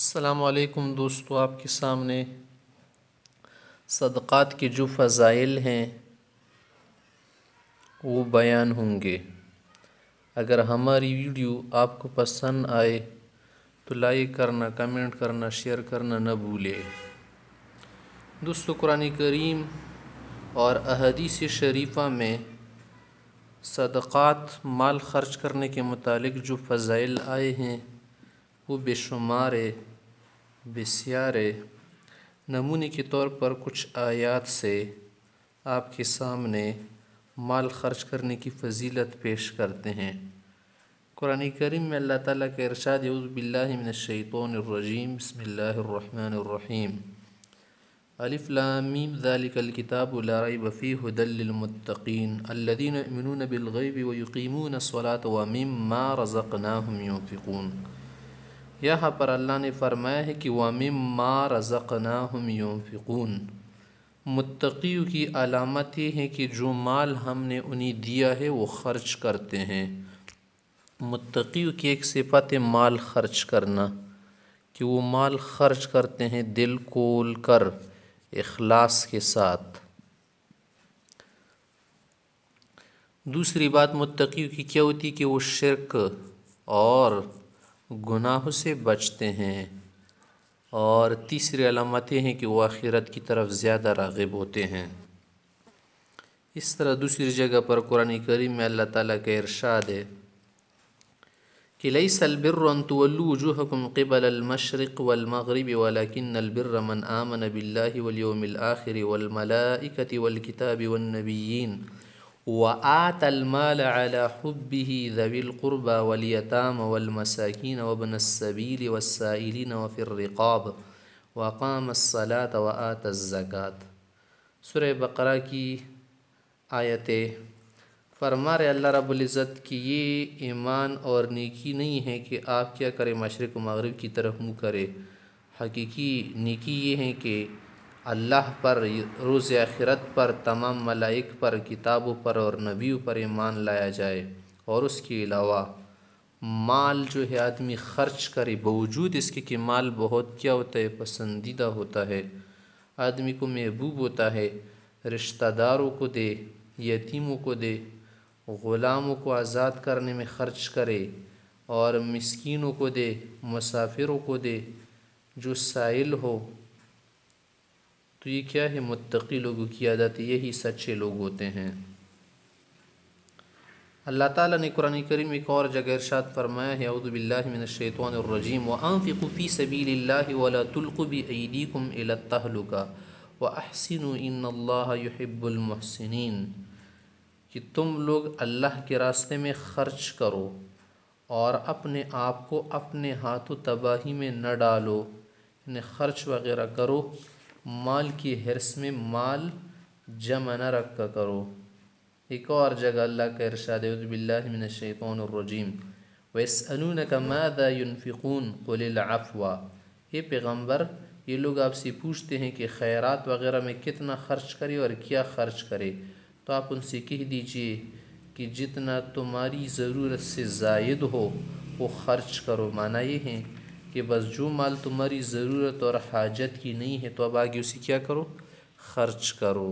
السلام علیکم دوستو، آپ کے سامنے صدقات کے جو فضائل ہیں وہ بیان ہوں گے۔ اگر ہماری ویڈیو آپ کو پسند آئے تو لائک کرنا، کمنٹ کرنا، شیئر کرنا نہ بھولے۔ دوستو، قرآن کریم اور احادیث شریفہ میں صدقات، مال خرچ کرنے کے متعلق جو فضائل آئے ہیں وہ بے شمار بسیار نمونے کے طور پر کچھ آیات سے آپ کے سامنے مال خرچ کرنے کی فضیلت پیش کرتے ہیں۔ قرآن کریم میں اللہ تعالیٰ کا ارشاد: اعوذ باللہ من الشیطان الرجیم، بسم اللہ الرحمن الرحیم، الف لام میم، ذالک الکتاب لا ریب فیہ ھدی للمتقین الذین یؤمنون بالغیب ویقیمون الصلاۃ ومما رزقناہم ینفقون۔ یہاں پر اللہ نے فرمایا ہے کہ وَمِمَّا رَزَقْنَاهُمْ يُنْفِقُونَ، متقیوں کی علامت یہ ہے کہ جو مال ہم نے انہیں دیا ہے وہ خرچ کرتے ہیں۔ متقیوں کی ایک صفت ہے مال خرچ کرنا، کہ وہ مال خرچ کرتے ہیں دل کھول کر، اخلاص کے ساتھ۔ دوسری بات متقیوں کی کیا ہوتی ہے کہ وہ شرک اور گناہوں سے بچتے ہیں، اور تیسری علامت یہ ہیں کہ وہ آخرت کی طرف زیادہ راغب ہوتے ہیں۔ اس طرح دوسری جگہ پر قرآن کریم میں اللہ تعالیٰ کا ارشاد ہے کہ لیس البر ان تولوا وجوہکم قبل المشرق والمغرب ولکن البر من آمن باللہ والیوم الآخر والملائکۃ والکتاب والنبیین وآتى المال على حبه ذوي القربى واليتامى والمساكين وابن السبيل والسائلين وفي الرقاب وأقام الصلاة وآتى الزكاة۔ سورہ بقرہ کی آیتیں فرما رہے اللہ رب العزت کہ یہ ایمان اور نیکی نہیں ہے کہ آپ کیا کریں، مشرق و مغرب کی طرف منہ کرے۔ حقیقی نیکی یہ ہے کہ اللہ پر، روز آخرت پر، تمام ملائک پر، کتابوں پر اور نبیوں پر ایمان لایا جائے، اور اس کے علاوہ مال جو ہے آدمی خرچ کرے، باوجود اس کے کہ مال بہت کیا ہوتا ہے، پسندیدہ ہوتا ہے، آدمی کو محبوب ہوتا ہے، رشتہ داروں کو دے، یتیموں کو دے، غلاموں کو آزاد کرنے میں خرچ کرے، اور مسکینوں کو دے، مسافروں کو دے، جو سائل ہو، تو یہ کیا ہے، متقی لوگوں کی عادت، یہی سچے لوگ ہوتے ہیں۔ اللہ تعالیٰ نے قرآن کریم ایک اور جگہ ارشاد فرمایا ہے: اعوذ باللہ من الشیطان الرجیم، وَأَنفِقُوا فِي سَبِيلِ اللَّهِ وَلَا تُلْقُوا بِأَيْدِيكُمْ إِلَى التَّهْلُكَةِ وَأَحْسِنُوا إِنَّ اللَّهَ يُحِبُّ الْمُحْسِنِينَ، کہ تم لوگ اللہ کے راستے میں خرچ کرو اور اپنے آپ کو اپنے ہاتھوں تباہی میں نہ ڈالو، یعنی خرچ وغیرہ کرو، مال کی حرص میں مال جمع نہ رکھا کرو۔ ایک اور جگہ اللہ کا ارشاد ہے: اعوذ باللہ من الشیطان الرجیم، وَيَسْأَلُونَكَ مَاذَا يُنْفِقُونَ قُلِ الْعَفْوَ، اے پیغمبر، یہ لوگ آپ سے پوچھتے ہیں کہ خیرات وغیرہ میں کتنا خرچ کرے اور کیا خرچ کرے، تو آپ ان سے کہہ دیجئے کہ جتنا تمہاری ضرورت سے زائد ہو وہ خرچ کرو۔ معنی یہ ہے کہ بس جو مال تمہاری ضرورت اور حاجت کی نہیں ہے تو اب آگے اسے کیا کرو، خرچ کرو۔